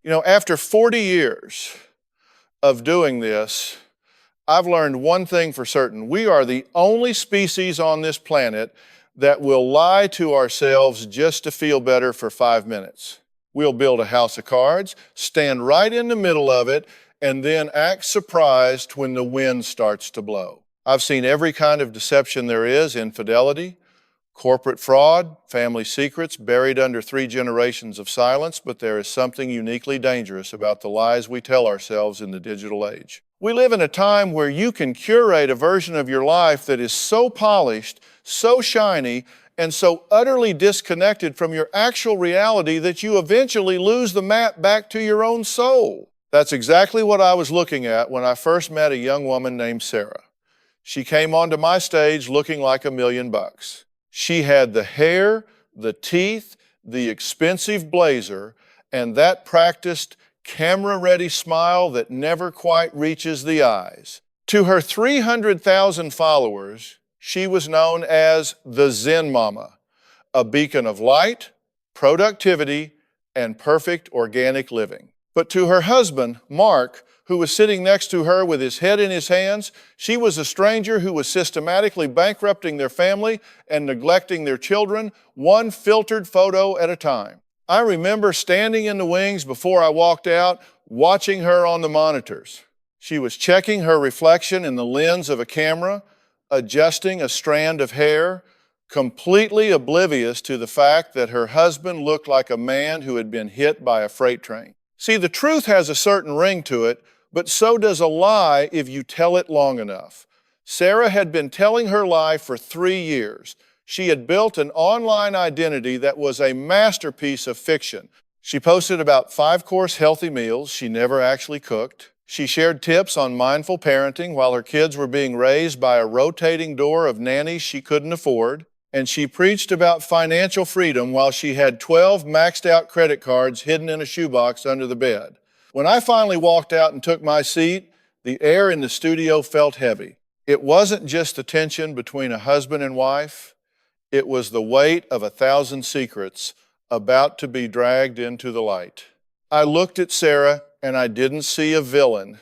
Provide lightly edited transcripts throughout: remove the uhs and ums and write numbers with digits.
After 40 years of doing this, I've learned one thing for certain. We are the only species on this planet that will lie to ourselves just to feel better for 5 minutes. We'll build a house of cards, stand right in the middle of it, and then act surprised when the wind starts to blow. I've seen every kind of deception there is: infidelity, corporate fraud, family secrets buried under 3 generations of silence, but there is something uniquely dangerous about the lies we tell ourselves in the digital age. We live in a time where you can curate a version of your life that is so polished, so shiny, and so utterly disconnected from your actual reality that you eventually lose the map back to your own soul. That's exactly what I was looking at when I first met a young woman named Sarah. She came onto my stage looking like $1,000,000. She had the hair, the teeth, the expensive blazer, and that practiced, camera-ready smile that never quite reaches the eyes. To her 300,000 followers, she was known as the Zen Mama, a beacon of light, productivity, and perfect organic living. But to her husband, Mark, who was sitting next to her with his head in his hands, she was a stranger who was systematically bankrupting their family and neglecting their children, one filtered photo at a time. I remember standing in the wings before I walked out, watching her on the monitors. She was checking her reflection in the lens of a camera, adjusting a strand of hair, completely oblivious to the fact that her husband looked like a man who had been hit by a freight train. See, the truth has a certain ring to it, but so does a lie if you tell it long enough. Sarah had been telling her lie for 3 years. She had built an online identity that was a masterpiece of fiction. She posted about 5-course healthy meals she never actually cooked. She shared tips on mindful parenting while her kids were being raised by a rotating door of nannies she couldn't afford. And she preached about financial freedom while she had 12 maxed out credit cards hidden in a shoebox under the bed. When I finally walked out and took my seat, the air in the studio felt heavy. It wasn't just the tension between a husband and wife. It was the weight of 1,000 secrets about to be dragged into the light. I looked at Sarah and I didn't see a villain.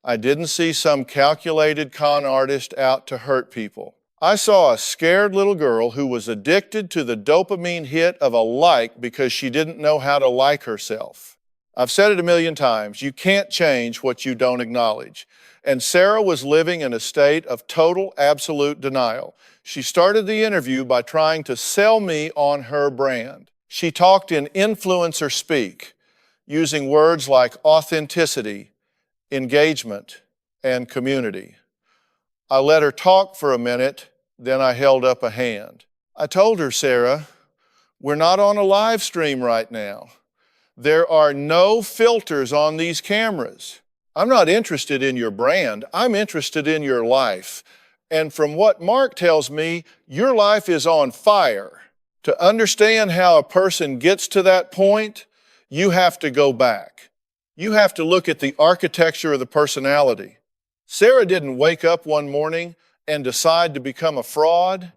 I didn't see some calculated con artist out to hurt people. I saw a scared little girl who was addicted to the dopamine hit of a like because she didn't know how to like herself. I've said it 1,000,000 times, you can't change what you don't acknowledge. And Sarah was living in a state of total, absolute denial. She started the interview by trying to sell me on her brand. She talked in influencer speak, using words like authenticity, engagement, and community. I let her talk for a minute, then I held up a hand. I told her, Sarah, we're not on a live stream right now. There are no filters on these cameras. I'm not interested in your brand. I'm interested in your life. And from what Mark tells me, your life is on fire. To understand how a person gets to that point, you have to go back. You have to look at the architecture of the personality. Sarah didn't wake up one morning and decide to become a fraud.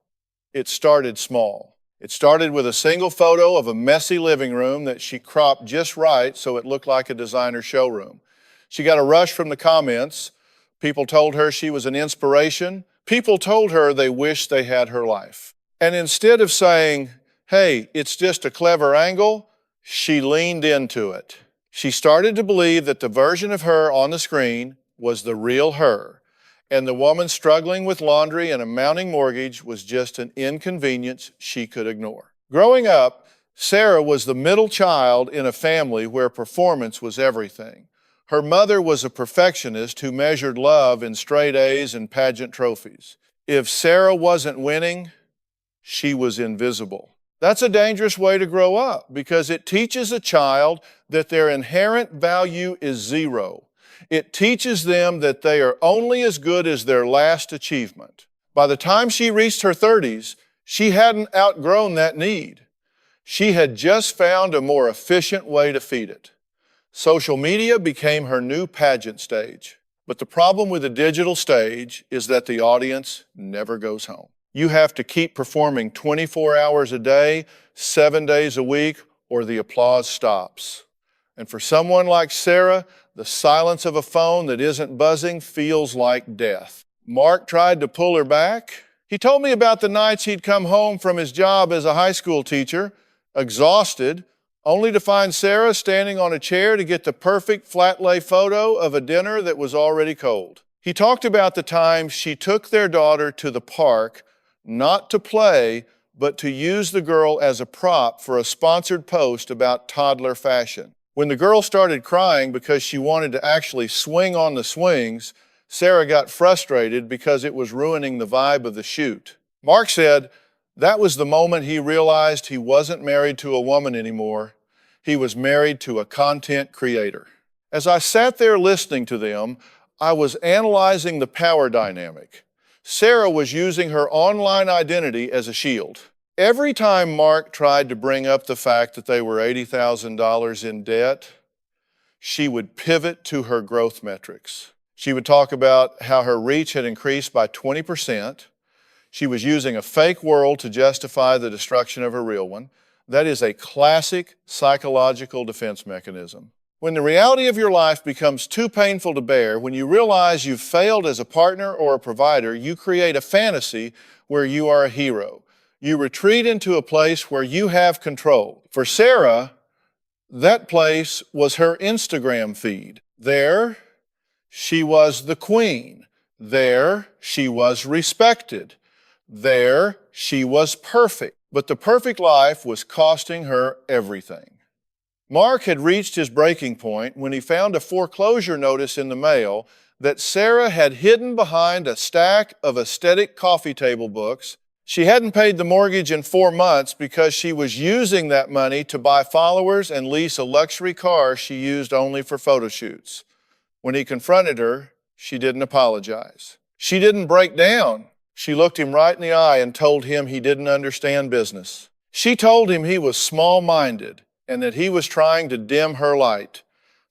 It started small. It started with a single photo of a messy living room that she cropped just right so it looked like a designer showroom. She got a rush from the comments. People told her she was an inspiration. People told her they wished they had her life. And instead of saying, hey, it's just a clever angle, she leaned into it. She started to believe that the version of her on the screen was the real her, and the woman struggling with laundry and a mounting mortgage was just an inconvenience she could ignore. Growing up, Sarah was the middle child in a family where performance was everything. Her mother was a perfectionist who measured love in straight A's and pageant trophies. If Sarah wasn't winning, she was invisible. That's a dangerous way to grow up because it teaches a child that their inherent value is zero. It teaches them that they are only as good as their last achievement. By the time she reached her 30s, she hadn't outgrown that need. She had just found a more efficient way to feed it. Social media became her new pageant stage. But the problem with the digital stage is that the audience never goes home. You have to keep performing 24 hours a day, 7 days a week, or the applause stops. And for someone like Sarah, the silence of a phone that isn't buzzing feels like death. Mark tried to pull her back. He told me about the nights he'd come home from his job as a high school teacher, exhausted, only to find Sarah standing on a chair to get the perfect flat lay photo of a dinner that was already cold. He talked about the time she took their daughter to the park, not to play, but to use the girl as a prop for a sponsored post about toddler fashion. When the girl started crying because she wanted to actually swing on the swings, Sarah got frustrated because it was ruining the vibe of the shoot. Mark said that was the moment he realized he wasn't married to a woman anymore. He was married to a content creator. As I sat there listening to them, I was analyzing the power dynamic. Sarah was using her online identity as a shield. Every time Mark tried to bring up the fact that they were $80,000 in debt, she would pivot to her growth metrics. She would talk about how her reach had increased by 20%. She was using a fake world to justify the destruction of her real one. That is a classic psychological defense mechanism. When the reality of your life becomes too painful to bear, when you realize you've failed as a partner or a provider, you create a fantasy where you are a hero. You retreat into a place where you have control. For Sarah, that place was her Instagram feed. There, she was the queen. There, she was respected. There, she was perfect. But the perfect life was costing her everything. Mark had reached his breaking point when he found a foreclosure notice in the mail that Sarah had hidden behind a stack of aesthetic coffee table books. She hadn't paid the mortgage in 4 months because she was using that money to buy followers and lease a luxury car she used only for photo shoots. When he confronted her, she didn't apologize. She didn't break down. She looked him right in the eye and told him he didn't understand business. She told him he was small-minded and that he was trying to dim her light.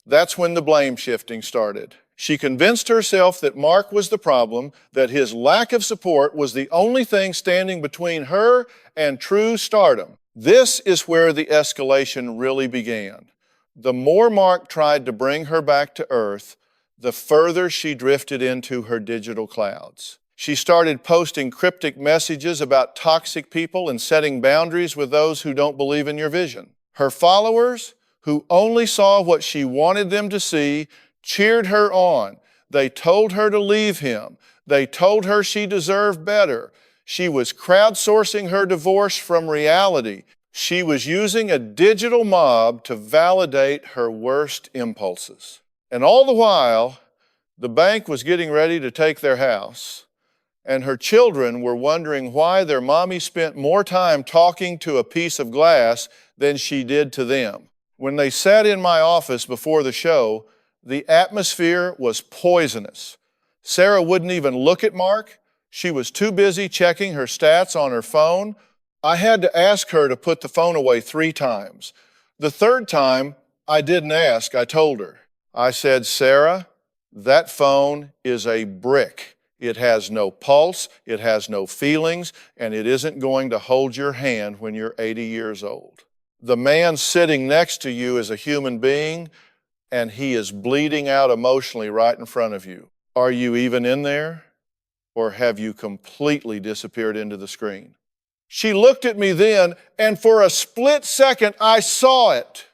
That's when the blame shifting started. She convinced herself that Mark was the problem, that his lack of support was the only thing standing between her and true stardom. This is where the escalation really began. The more Mark tried to bring her back to earth, the further she drifted into her digital clouds. She started posting cryptic messages about toxic people and setting boundaries with those who don't believe in your vision. Her followers, who only saw what she wanted them to see, cheered her on. They told her to leave him. They told her she deserved better. She was crowdsourcing her divorce from reality. She was using a digital mob to validate her worst impulses. And all the while, the bank was getting ready to take their house, and her children were wondering why their mommy spent more time talking to a piece of glass than she did to them. When they sat in my office before the show, the atmosphere was poisonous. Sarah wouldn't even look at Mark. She was too busy checking her stats on her phone. I had to ask her to put the phone away 3 times. The 3rd time, I didn't ask, I told her. I said, Sarah, that phone is a brick. It has no pulse, it has no feelings, and it isn't going to hold your hand when you're 80 years old. The man sitting next to you is a human being, and he is bleeding out emotionally right in front of you. Are you even in there, or have you completely disappeared into the screen? She looked at me then, and for a split second, I saw it.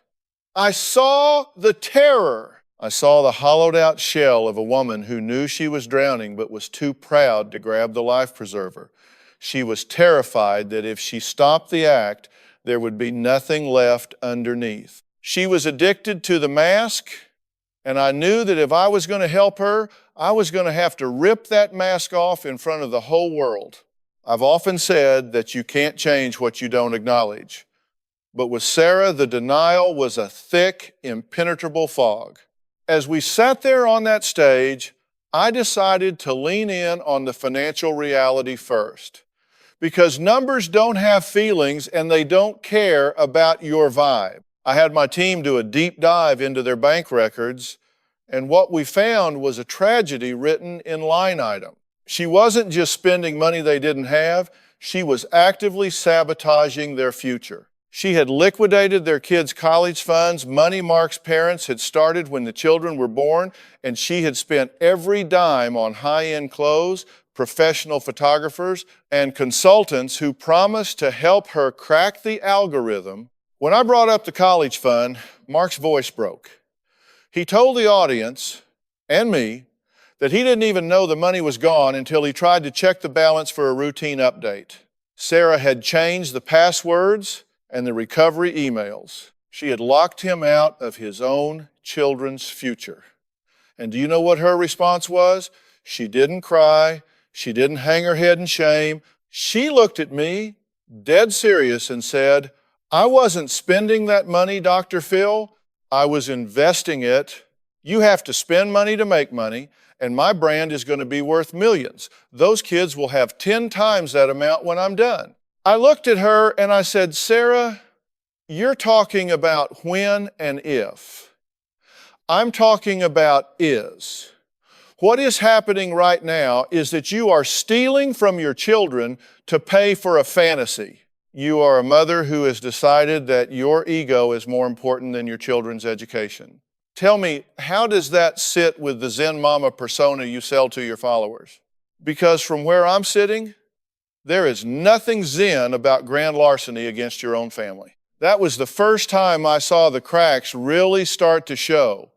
I saw the terror. I saw the hollowed out shell of a woman who knew she was drowning but was too proud to grab the life preserver. She was terrified that if she stopped the act, there would be nothing left underneath. She was addicted to the mask, and I knew that if I was going to help her, I was going to have to rip that mask off in front of the whole world. I've often said that you can't change what you don't acknowledge. But with Sarah, the denial was a thick, impenetrable fog. As we sat there on that stage, I decided to lean in on the financial reality first. Because numbers don't have feelings and they don't care about your vibe. I had my team do a deep dive into their bank records, and what we found was a tragedy written in line item. She wasn't just spending money they didn't have, she was actively sabotaging their future. She had liquidated their kids' college funds. Money Mark's parents had started when the children were born, and she had spent every dime on high-end clothes, professional photographers, and consultants who promised to help her crack the algorithm. When I brought up the college fund, Mark's voice broke. He told the audience and me that he didn't even know the money was gone until he tried to check the balance for a routine update. Sarah had changed the passwords and the recovery emails. She had locked him out of his own children's future. And do you know what her response was? She didn't cry. She didn't hang her head in shame. She looked at me, dead serious, and said, I wasn't spending that money, Dr. Phil. I was investing it. You have to spend money to make money, and my brand is going to be worth millions. Those kids will have 10 times that amount when I'm done. I looked at her and I said, Sarah, you're talking about when and if. I'm talking about is. What is happening right now is that you are stealing from your children to pay for a fantasy. You are a mother who has decided that your ego is more important than your children's education. Tell me, how does that sit with the Zen Mama persona you sell to your followers? Because from where I'm sitting, there is nothing Zen about grand larceny against your own family. That was the first time I saw the cracks really start to show.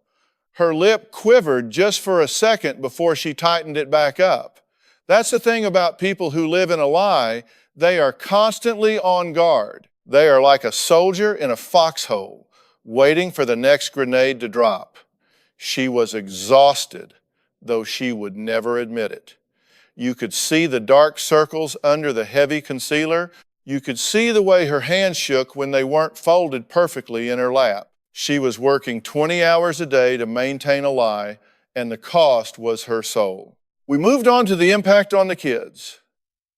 Her lip quivered just for a second before she tightened it back up. That's the thing about people who live in a lie. They are constantly on guard. They are like a soldier in a foxhole, waiting for the next grenade to drop. She was exhausted, though she would never admit it. You could see the dark circles under the heavy concealer. You could see the way her hands shook when they weren't folded perfectly in her lap. She was working 20 hours a day to maintain a lie, and the cost was her soul. We moved on to the impact on the kids.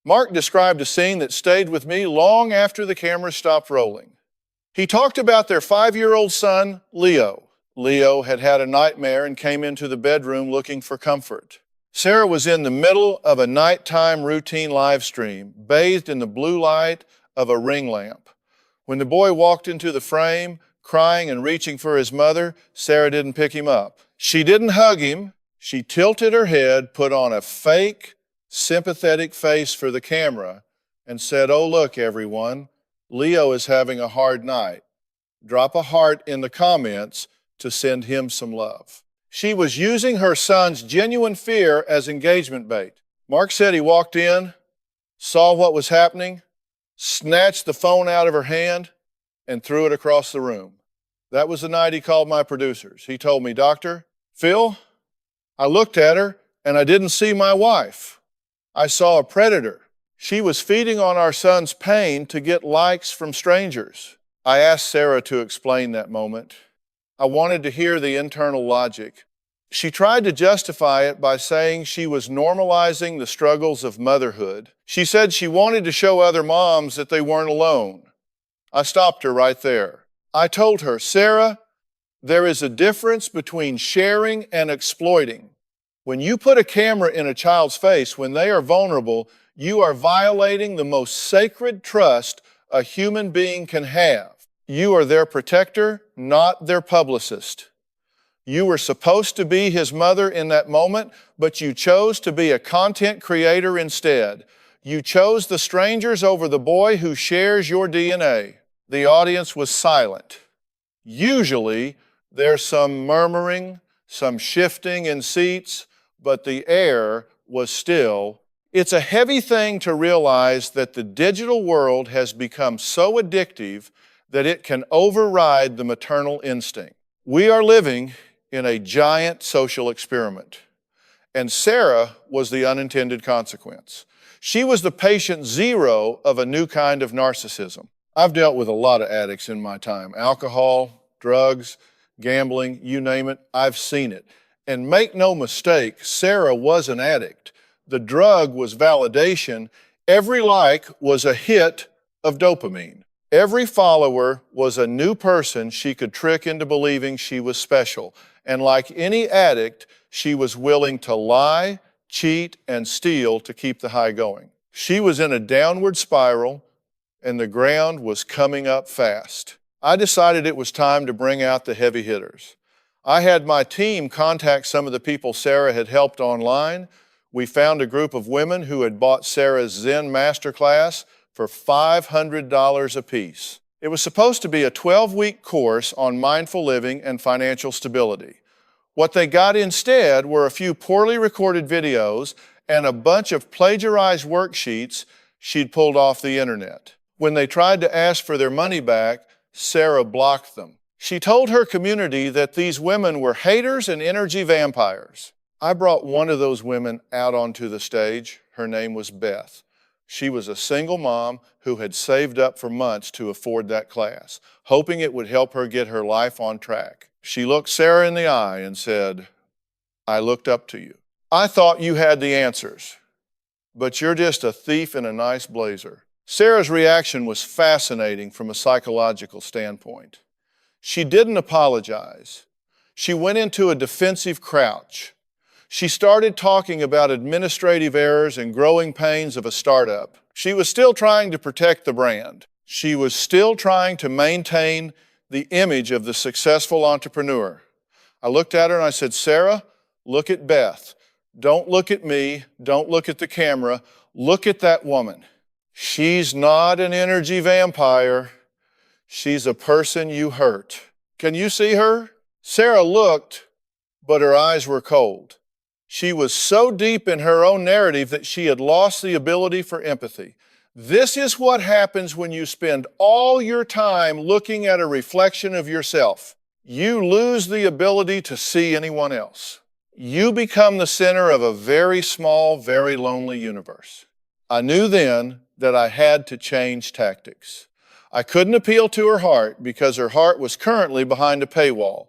Mark described a scene that stayed with me long after the camera stopped rolling. He talked about their 5-year-old son, Leo. Leo had had a nightmare and came into the bedroom looking for comfort. Sarah was in the middle of a nighttime routine live stream, bathed in the blue light of a ring lamp. When the boy walked into the frame, crying and reaching for his mother, Sarah didn't pick him up. She didn't hug him. She tilted her head, put on a fake, sympathetic face for the camera, and said, "Oh, look, everyone, Leo is having a hard night. Drop a heart in the comments to send him some love." She was using her son's genuine fear as engagement bait. Mark said he walked in, saw what was happening, snatched the phone out of her hand, and threw it across the room. That was the night he called my producers. He told me, "Dr. Phil, I looked at her and I didn't see my wife. I saw a predator. She was feeding on our son's pain to get likes from strangers." I asked Sarah to explain that moment. I wanted to hear the internal logic. She tried to justify it by saying she was normalizing the struggles of motherhood. She said she wanted to show other moms that they weren't alone. I stopped her right there. I told her, "Sarah, there is a difference between sharing and exploiting. When you put a camera in a child's face when they are vulnerable, you are violating the most sacred trust a human being can have. You are their protector, not their publicist. You were supposed to be his mother in that moment, but you chose to be a content creator instead. You chose the strangers over the boy who shares your DNA." The audience was silent. Usually, there's some murmuring, some shifting in seats, but the air was still. It's a heavy thing to realize that the digital world has become so addictive that it can override the maternal instinct. We are living in a giant social experiment, and Sarah was the unintended consequence. She was the patient zero of a new kind of narcissism. I've dealt with a lot of addicts in my time. Alcohol, drugs, gambling, you name it, I've seen it. And make no mistake, Sarah was an addict. The drug was validation. Every like was a hit of dopamine. Every follower was a new person she could trick into believing she was special. And like any addict, she was willing to lie, cheat, and steal to keep the high going. She was in a downward spiral, and the ground was coming up fast. I decided it was time to bring out the heavy hitters. I had my team contact some of the people Sarah had helped online. We found a group of women who had bought Sarah's Zen Masterclass for $500 apiece. It was supposed to be a 12-week course on mindful living and financial stability. What they got instead were a few poorly recorded videos and a bunch of plagiarized worksheets she'd pulled off the internet. When they tried to ask for their money back, Sarah blocked them. She told her community that these women were haters and energy vampires. I brought one of those women out onto the stage. Her name was Beth. She was a single mom who had saved up for months to afford that class, hoping it would help her get her life on track. She looked Sarah in the eye and said, "I looked up to you. I thought you had the answers, but you're just a thief in a nice blazer." Sarah's reaction was fascinating from a psychological standpoint. She didn't apologize. She went into a defensive crouch. She started talking about administrative errors and growing pains of a startup. She was still trying to protect the brand. She was still trying to maintain the image of the successful entrepreneur. I looked at her and I said, "Sarah, look at Beth. Don't look at me. Don't look at the camera. Look at that woman. She's not an energy vampire. She's a person you hurt. Can you see her?" Sarah looked, but her eyes were cold. She was so deep in her own narrative that she had lost the ability for empathy. This is what happens when you spend all your time looking at a reflection of yourself. You lose the ability to see anyone else. You become the center of a very small, very lonely universe. I knew then that I had to change tactics. I couldn't appeal to her heart because her heart was currently behind a paywall.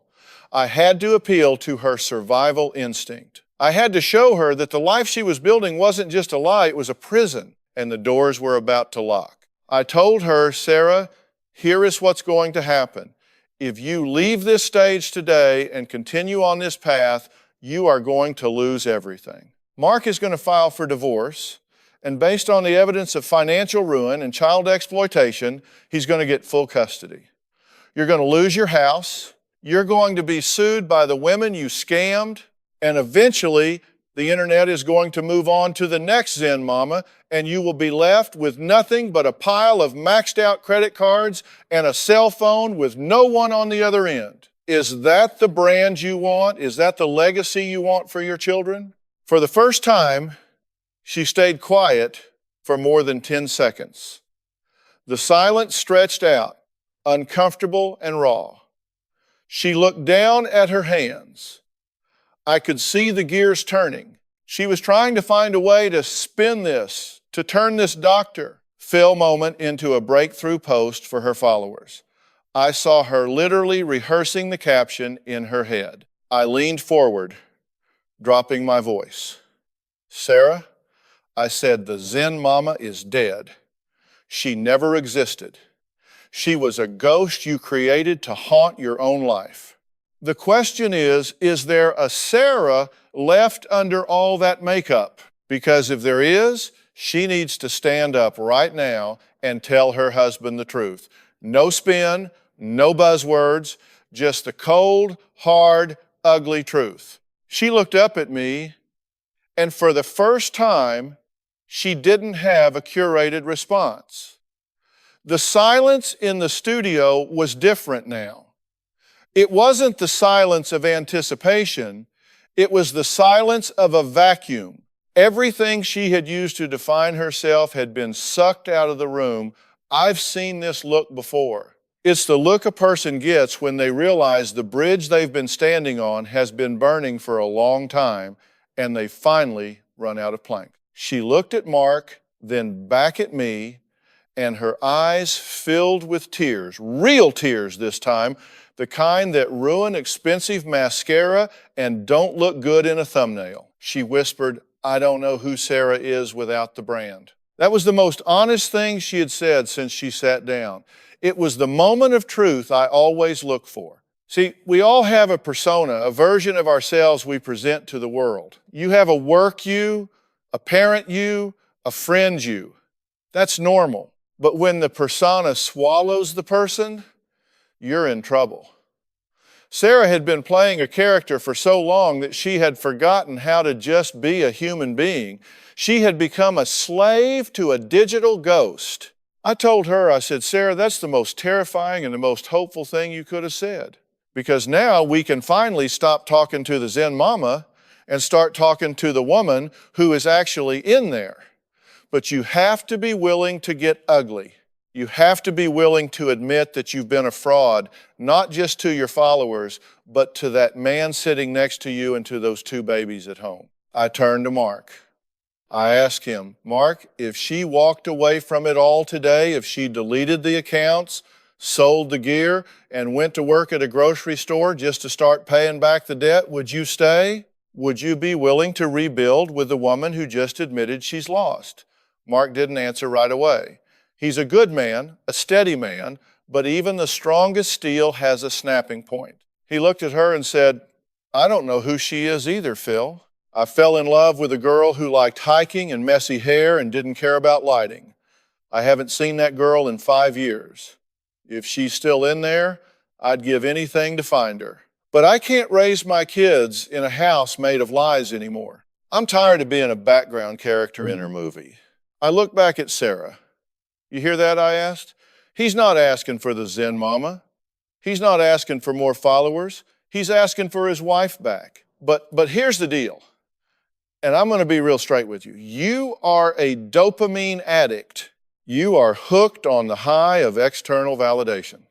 I had to appeal to her survival instinct. I had to show her that the life she was building wasn't just a lie, it was a prison, and the doors were about to lock. I told her, "Sarah, here is what's going to happen. If you leave this stage today and continue on this path, you are going to lose everything. Mark is going to file for divorce, and based on the evidence of financial ruin and child exploitation, he's going to get full custody. You're going to lose your house. You're going to be sued by the women you scammed, and eventually the internet is going to move on to the next Zen mama, and you will be left with nothing but a pile of maxed out credit cards and a cell phone with no one on the other end. Is that the brand you want? Is that the legacy you want for your children?" For the first time, she stayed quiet for more than 10 seconds. The silence stretched out, uncomfortable and raw. She looked down at her hands. I could see the gears turning. She was trying to find a way to spin this, to turn this Dr. Phil moment into a breakthrough post for her followers. I saw her literally rehearsing the caption in her head. I leaned forward, dropping my voice. "Sarah," I said, "the Zen mama is dead. She never existed. She was a ghost you created to haunt your own life. The question is there a Sarah left under all that makeup? Because if there is, she needs to stand up right now and tell her husband the truth. No spin, no buzzwords, just the cold, hard, ugly truth." She looked up at me, and for the first time, she didn't have a curated response. The silence in the studio was different now. It wasn't the silence of anticipation, it was the silence of a vacuum. Everything she had used to define herself had been sucked out of the room. I've seen this look before. It's the look a person gets when they realize the bridge they've been standing on has been burning for a long time, and they finally run out of plank. She looked at Mark, then back at me, and her eyes filled with tears, real tears this time, the kind that ruin expensive mascara and don't look good in a thumbnail. She whispered, "I don't know who Sarah is without the brand." That was the most honest thing she had said since she sat down. It was the moment of truth I always look for. See, we all have a persona, a version of ourselves we present to the world. You have a work you, a parent you, a friend you. That's normal. But when the persona swallows the person, you're in trouble. Sarah had been playing a character for so long that she had forgotten how to just be a human being. She had become a slave to a digital ghost. I told her, I said, Sarah, that's the most terrifying and the most hopeful thing you could have said. Because now we can finally stop talking to the Zen mama and start talking to the woman who is actually in there. But you have to be willing to get ugly. You have to be willing to admit that you've been a fraud, not just to your followers, but to that man sitting next to you and to those two babies at home. I turned to Mark. I asked him, Mark, if she walked away from it all today, if she deleted the accounts, sold the gear, and went to work at a grocery store just to start paying back the debt, would you stay? Would you be willing to rebuild with the woman who just admitted she's lost? Mark didn't answer right away. He's a good man, a steady man, but even the strongest steel has a snapping point. He looked at her and said, I don't know who she is either, Phil. I fell in love with a girl who liked hiking and messy hair and didn't care about lighting. I haven't seen that girl in 5 years. If she's still in there, I'd give anything to find her. But I can't raise my kids in a house made of lies anymore. I'm tired of being a background character in her movie. I look back at Sarah. You hear that, I asked? He's not asking for the Zen mama. He's not asking for more followers. He's asking for his wife back. But here's the deal. And I'm going to be real straight with you. You are a dopamine addict. You are hooked on the high of external validation.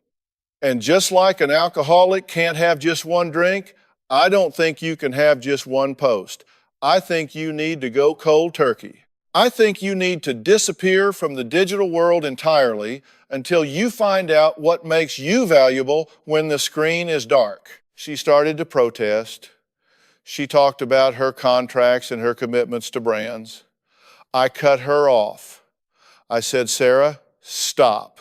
And just like an alcoholic can't have just one drink, I don't think you can have just one post. I think you need to go cold turkey. I think you need to disappear from the digital world entirely until you find out what makes you valuable when the screen is dark. She started to protest. She talked about her contracts and her commitments to brands. I cut her off. I said, Sarah, stop.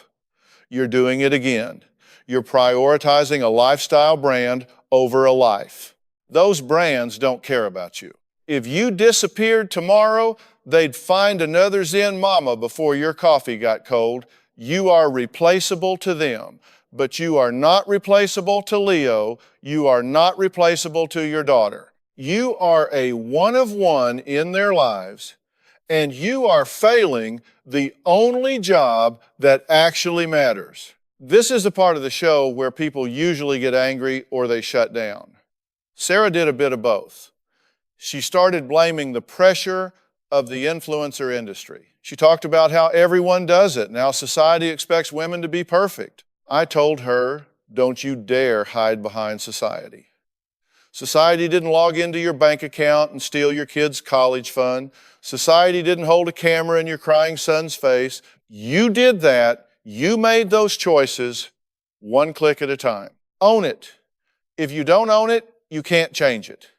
You're doing it again. You're prioritizing a lifestyle brand over a life. Those brands don't care about you. If you disappeared tomorrow, they'd find another Zen mama before your coffee got cold. You are replaceable to them, but you are not replaceable to Leo. You are not replaceable to your daughter. You are a one of one in their lives, and you are failing the only job that actually matters. This is the part of the show where people usually get angry or they shut down. Sarah did a bit of both. She started blaming the pressure of the influencer industry. She talked about how everyone does it and how society expects women to be perfect. I told her, don't you dare hide behind society. Society didn't log into your bank account and steal your kid's college fund. Society didn't hold a camera in your crying son's face. You did that. You made those choices one click at a time. Own it. If you don't own it, you can't change it.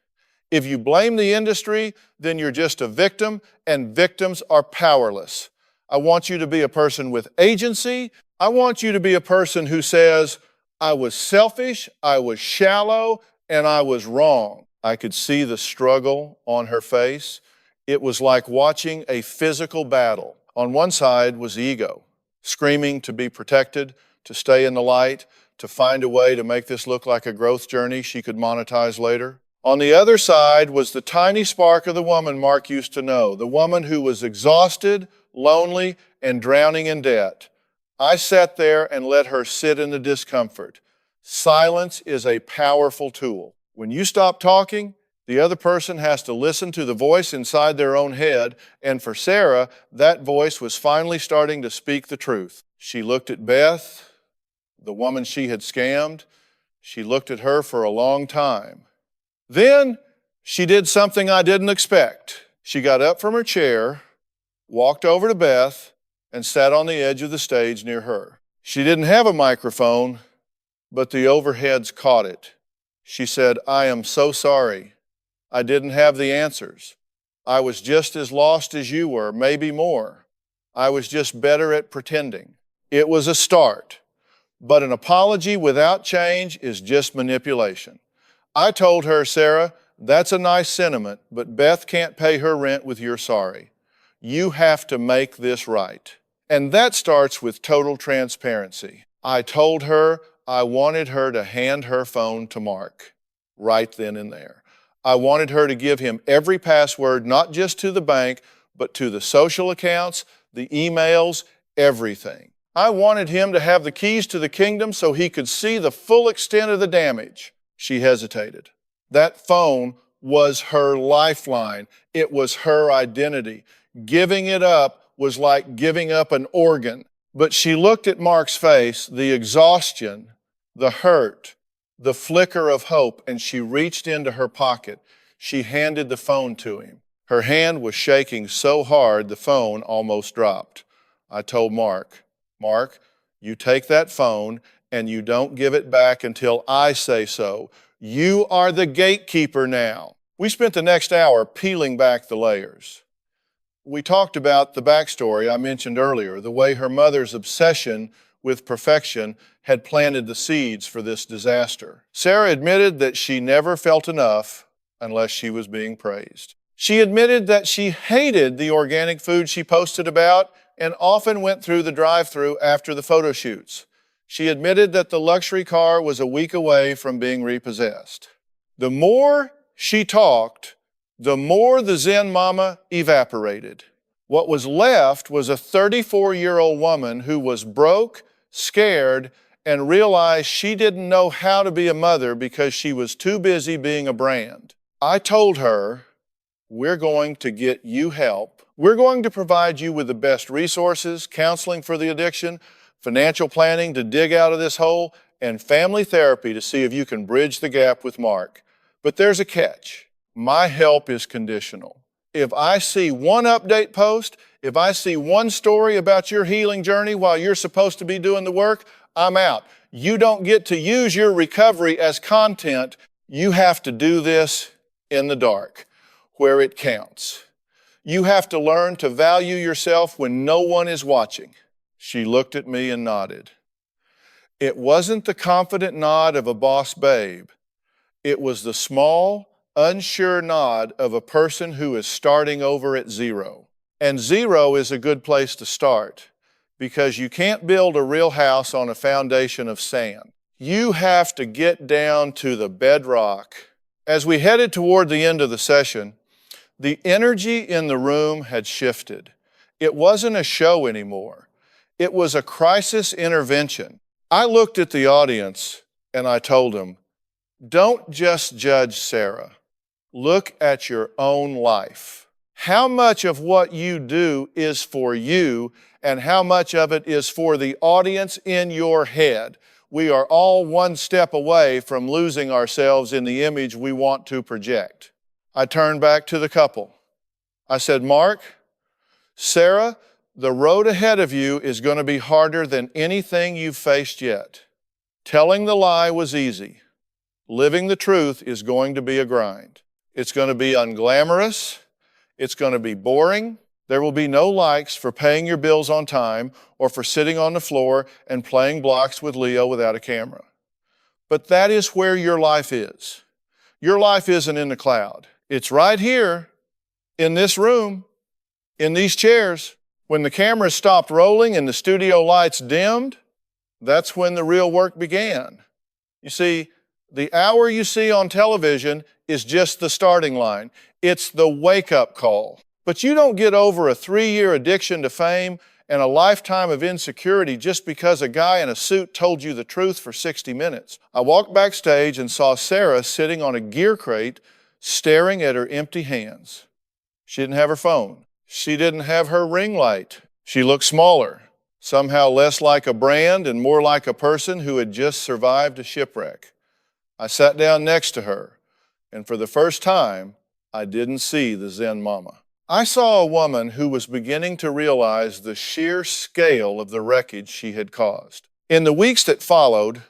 If you blame the industry, then you're just a victim, and victims are powerless. I want you to be a person with agency. I want you to be a person who says, I was selfish, I was shallow, and I was wrong. I could see the struggle on her face. It was like watching a physical battle. On one side was ego, screaming to be protected, to stay in the light, to find a way to make this look like a growth journey she could monetize later. On the other side was the tiny spark of the woman Mark used to know, the woman who was exhausted, lonely, and drowning in debt. I sat there and let her sit in the discomfort. Silence is a powerful tool. When you stop talking, the other person has to listen to the voice inside their own head, and for Sarah, that voice was finally starting to speak the truth. She looked at Beth, the woman she had scammed. She looked at her for a long time. Then she did something I didn't expect. She got up from her chair, walked over to Beth, and sat on the edge of the stage near her. She didn't have a microphone, but the overheads caught it. She said, I am so sorry. I didn't have the answers. I was just as lost as you were, maybe more. I was just better at pretending. It was a start, but an apology without change is just manipulation. I told her, Sarah, that's a nice sentiment, but Beth can't pay her rent with your sorry. You have to make this right. And that starts with total transparency. I told her I wanted her to hand her phone to Mark right then and there. I wanted her to give him every password, not just to the bank, but to the social accounts, the emails, everything. I wanted him to have the keys to the kingdom so he could see the full extent of the damage. She hesitated. That phone was her lifeline. It was her identity. Giving it up was like giving up an organ. But she looked at Mark's face, the exhaustion, the hurt, the flicker of hope, and she reached into her pocket. She handed the phone to him. Her hand was shaking so hard the phone almost dropped. I told Mark, Mark, you take that phone and you don't give it back until I say so. You are the gatekeeper now. We spent the next hour peeling back the layers. We talked about the backstory I mentioned earlier, the way her mother's obsession with perfection had planted the seeds for this disaster. Sarah admitted that she never felt enough unless she was being praised. She admitted that she hated the organic food she posted about and often went through the drive-thru after the photo shoots. She admitted that the luxury car was a week away from being repossessed. The more she talked, the more the Zen mama evaporated. What was left was a 34-year-old woman who was broke, scared, and realized she didn't know how to be a mother because she was too busy being a brand. I told her, we're going to get you help. We're going to provide you with the best resources, counseling for the addiction, financial planning to dig out of this hole, and family therapy to see if you can bridge the gap with Mark. But there's a catch. My help is conditional. If I see one update post, if I see one story about your healing journey while you're supposed to be doing the work, I'm out. You don't get to use your recovery as content. You have to do this in the dark, where it counts. You have to learn to value yourself when no one is watching. She looked at me and nodded. It wasn't the confident nod of a boss babe. It was the small, unsure nod of a person who is starting over at zero. And zero is a good place to start because you can't build a real house on a foundation of sand. You have to get down to the bedrock. As we headed toward the end of the session, the energy in the room had shifted. It wasn't a show anymore. It was a crisis intervention. I looked at the audience and I told them, don't just judge Sarah. Look at your own life. How much of what you do is for you and how much of it is for the audience in your head? We are all one step away from losing ourselves in the image we want to project. I turned back to the couple. I said, Mark, Sarah, the road ahead of you is going to be harder than anything you've faced yet. Telling the lie was easy. Living the truth is going to be a grind. It's going to be unglamorous. It's going to be boring. There will be no likes for paying your bills on time or for sitting on the floor and playing blocks with Leo without a camera. But that is where your life is. Your life isn't in the cloud. It's right here, in this room, in these chairs. When the cameras stopped rolling and the studio lights dimmed, that's when the real work began. You see, the hour you see on television is just the starting line. It's the wake-up call. But you don't get over a 3-year addiction to fame and a lifetime of insecurity just because a guy in a suit told you the truth for 60 minutes. I walked backstage and saw Sarah sitting on a gear crate staring at her empty hands. She didn't have her phone. She didn't have her ring light. She looked smaller, somehow less like a brand and more like a person who had just survived a shipwreck. I sat down next to her, and for the first time, I didn't see the Zen mama. I saw a woman who was beginning to realize the sheer scale of the wreckage she had caused. In the weeks that followed,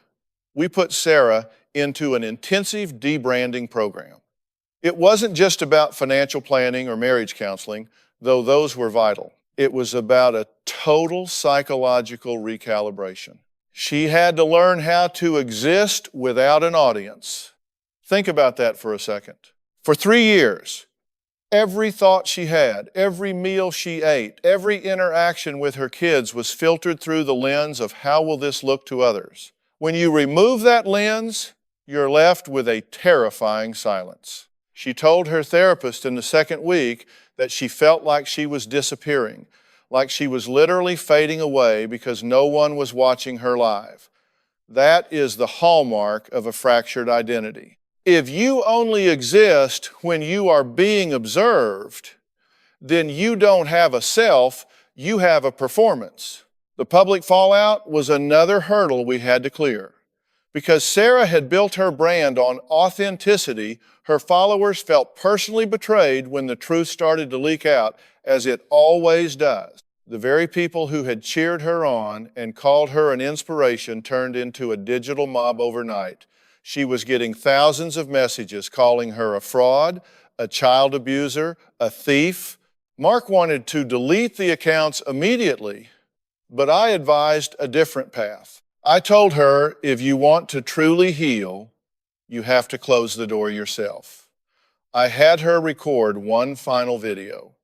we put Sarah into an intensive debranding program. It wasn't just about financial planning or marriage counseling, though those were vital. It was about a total psychological recalibration. She had to learn how to exist without an audience. Think about that for a second. For 3 years, Every thought she had, every meal she ate, every interaction with her kids was filtered through the lens of how will this look to others. When you remove that lens, you're left with a terrifying silence. She told her therapist in the second week that she felt like she was disappearing, like she was literally fading away because no one was watching her live. That is the hallmark of a fractured identity. If you only exist when you are being observed, then you don't have a self, you have a performance. The public fallout was another hurdle we had to clear. Because Sarah had built her brand on authenticity, her followers felt personally betrayed when the truth started to leak out, as it always does. The very people who had cheered her on and called her an inspiration turned into a digital mob overnight. She was getting thousands of messages calling her a fraud, a child abuser, a thief. Mark wanted to delete the accounts immediately, but I advised a different path. I told her, if you want to truly heal, you have to close the door yourself. I had her record one final video.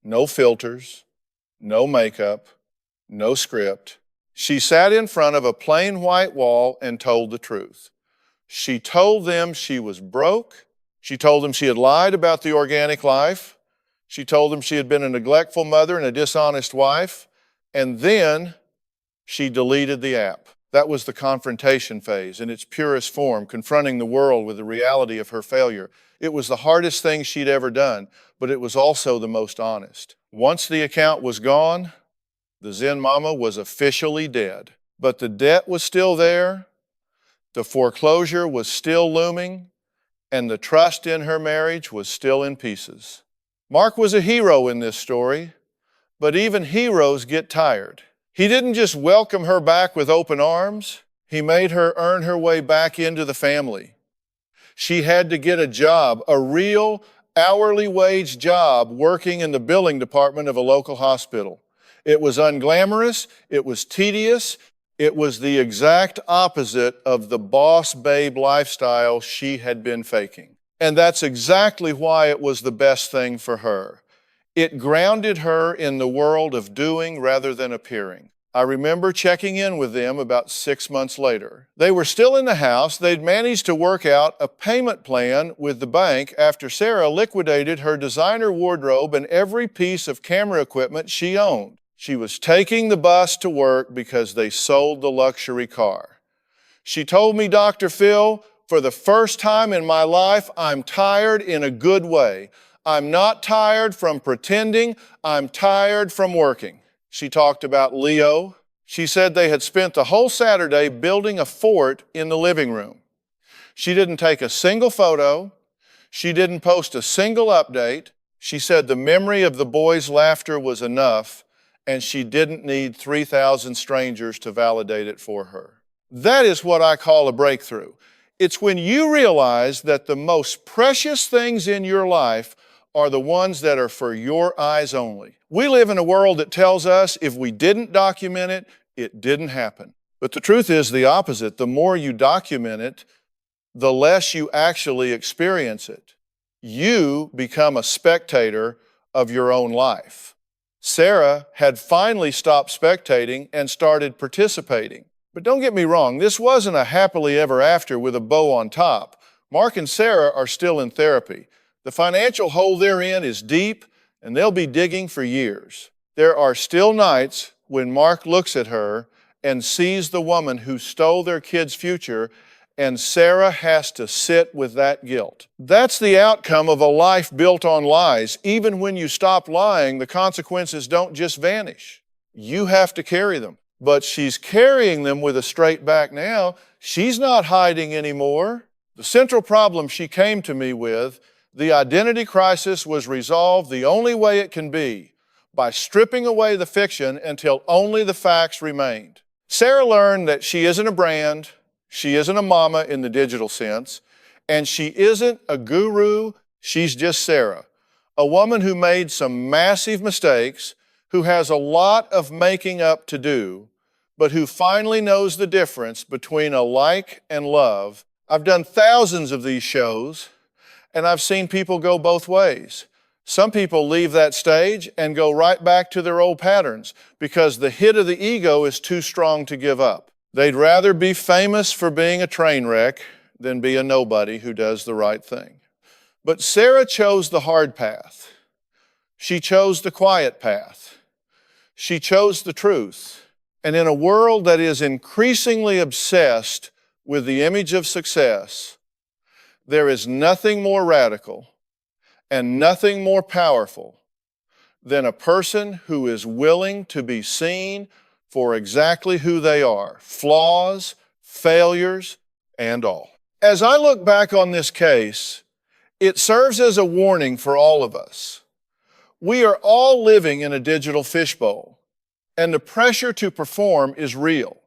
No filters, no makeup, no script. She sat in front of a plain white wall and told the truth. She told them she was broke. She told them she had lied about the organic life. She told them she had been a neglectful mother and a dishonest wife. And then she deleted the app. That was the confrontation phase in its purest form, confronting the world with the reality of her failure. It was the hardest thing she'd ever done, but it was also the most honest. Once the account was gone, the Zen Mama was officially dead. But the debt was still there, the foreclosure was still looming, and the trust in her marriage was still in pieces. Mark was a hero in this story, but even heroes get tired. He didn't just welcome her back with open arms, he made her earn her way back into the family. She had to get a job, a real hourly wage job, working in the billing department of a local hospital. It was unglamorous, it was tedious, it was the exact opposite of the boss babe lifestyle she had been faking. And that's exactly why it was the best thing for her. It grounded her in the world of doing rather than appearing. I remember checking in with them about 6 months later. They were still in the house. They'd managed to work out a payment plan with the bank after Sarah liquidated her designer wardrobe and every piece of camera equipment she owned. She was taking the bus to work because they sold the luxury car. She told me, Dr. Phil, for the first time in my life, I'm tired in a good way. I'm not tired from pretending, I'm tired from working. She talked about Leo. She said they had spent the whole Saturday building a fort in the living room. She didn't take a single photo. She didn't post a single update. She said the memory of the boys' laughter was enough, and she didn't need 3,000 strangers to validate it for her. That is what I call a breakthrough. It's when you realize that the most precious things in your life are the ones that are for your eyes only. We live in a world that tells us if we didn't document it, it didn't happen. But the truth is the opposite. The more you document it, the less you actually experience it. You become a spectator of your own life. Sarah had finally stopped spectating and started participating. But don't get me wrong, this wasn't a happily ever after with a bow on top. Mark and Sarah are still in therapy. The financial hole they're in is deep, and they'll be digging for years. There are still nights when Mark looks at her and sees the woman who stole their kid's future, and Sarah has to sit with that guilt. That's the outcome of a life built on lies. Even when you stop lying, the consequences don't just vanish. You have to carry them. But she's carrying them with a straight back now. She's not hiding anymore. The central problem she came to me with, the identity crisis, was resolved the only way it can be, by stripping away the fiction until only the facts remained. Sarah learned that she isn't a brand, she isn't a mama in the digital sense, and she isn't a guru, she's just Sarah, a woman who made some massive mistakes, who has a lot of making up to do, but who finally knows the difference between a like and love. I've done thousands of these shows, and I've seen people go both ways. Some people leave that stage and go right back to their old patterns because the hit of the ego is too strong to give up. They'd rather be famous for being a train wreck than be a nobody who does the right thing. But Sarah chose the hard path. She chose the quiet path. She chose the truth. And in a world that is increasingly obsessed with the image of success, there is nothing more radical and nothing more powerful than a person who is willing to be seen for exactly who they are, flaws, failures, and all. As I look back on this case, it serves as a warning for all of us. We are all living in a digital fishbowl, and the pressure to perform is real.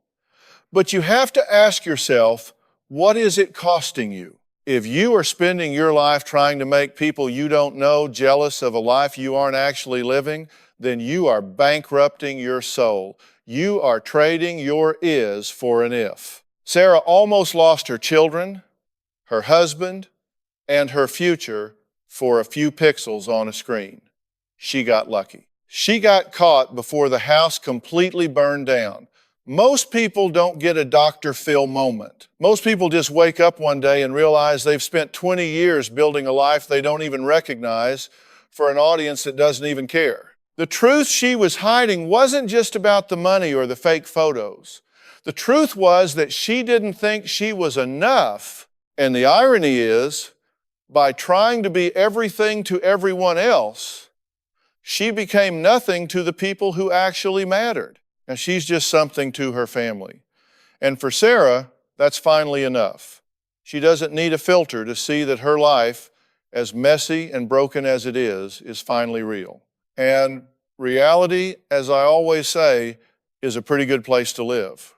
But you have to ask yourself, what is it costing you? If you are spending your life trying to make people you don't know jealous of a life you aren't actually living, then you are bankrupting your soul. You are trading your is for an if. Sarah almost lost her children, her husband, and her future for a few pixels on a screen. She got lucky. She got caught before the house completely burned down. Most people don't get a Dr. Phil moment. Most people just wake up one day and realize they've spent 20 years building a life they don't even recognize for an audience that doesn't even care. The truth she was hiding wasn't just about the money or the fake photos. The truth was that she didn't think she was enough. And the irony is, by trying to be everything to everyone else, she became nothing to the people who actually mattered. And she's just something to her family. And for Sarah, that's finally enough. She doesn't need a filter to see that her life, as messy and broken as it is finally real. And reality, as I always say, is a pretty good place to live.